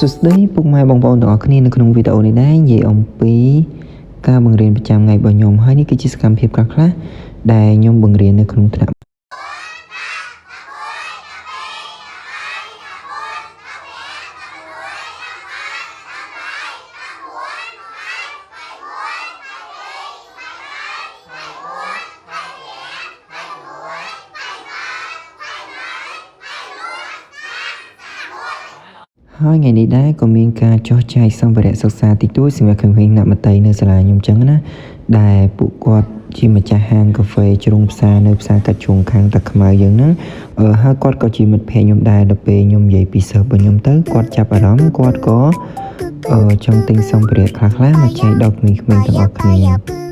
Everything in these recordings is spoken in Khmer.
សួស្តីពុកម៉ែបងប្អូនទាំងអស់គ្នានៅក្នុងវីដេអូនេះដែរនិយាយអំពីការបង្រៀនប្រចាំថ្ងៃរបស់ខ្ញុំហើយនេះគឺជាសកម្មភាពខ្លះៗដែលខ្ញុំបង្រៀននៅក្នុងថ្នាក់ហើយថ្ងៃនេះដែរក៏មានការចោះចែកសម្ភារៈសិក្សាតិចតួចសម្រាប់ក្មេងៗអ្នកមត្តេយ្យនៅសាលាខ្ញុំចឹងណាដែលពួកគាត់ជាម្ចាស់ហាងកាហ្វេជ្រុងផ្សារនៅផ្សារកាច់ជ្រុងខាងតាខ្មៅយើងហ្នឹងហើយគាត់ក៏ជាមិត្តភក្តិខ្ញុំដែរដល់ពេលខ្ញុំនិយាយពីសិស្សរបស់ខ្ញុំទៅគាត់ចាប់អារម្មណ៍គាត់ក៏ចង់ទិញសម្ភារៈខ្លះៗមកចែកដល់ក្មេងៗទាំងអស់គ្នា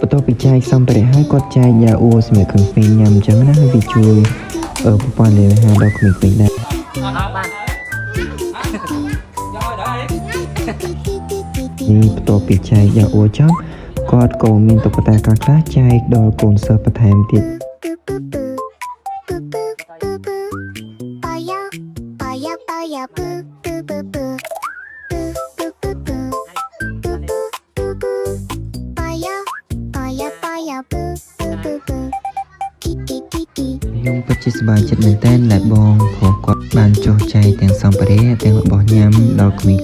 បន្ទាប់ពីចែកសម្ភារៈហើយគាត់ចែកយ៉ាអ៊ូសម្រាប់ក្មេងៗញ៉ាំអញ្ចឹងណាហើយវាជួយប្រព័ន្ធលេខ5ដល់ក្មេងៗដែរនេះបន្ទាប់ពីចែកយ៉ាអ៊ូចប់គាត់ក៏មានតុក្កតាខ្លះចែកដល់កូនសិស្សបន្ថែមទៀតខ្ញុំពិតជាសប្បាយចិត្តមែនទែនដែលបងព្រោះគាត់បានចុះចែកទាំងសម្ភារៈទាំងរបស់ញ៉ាំដល់ក្មេងៗ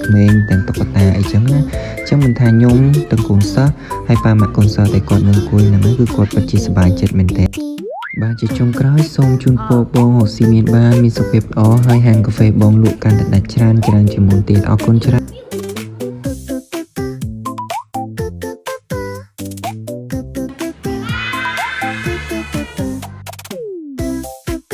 ទាំងតុក្កតាអីចឹងណាអញ្ចឹងមិនថាខ្ញុំទាំងកូនសិស្សហើយប៉ាម៉ាក់កូនសិស្សតែគាត់នឹងអង្គុយហ្នឹងគឺគាត់ពិតជាសប្បាយចិត្តមែនទែនបាទជាចុងក្រោយសូមជូនពរបងរកស៊ីមានបានមានសុខភាពល្អហើយហាងកាហ្វេបងលក់កាន់តែដាច់ច្រើនជាងមុនទៀតអរគុណច្រើន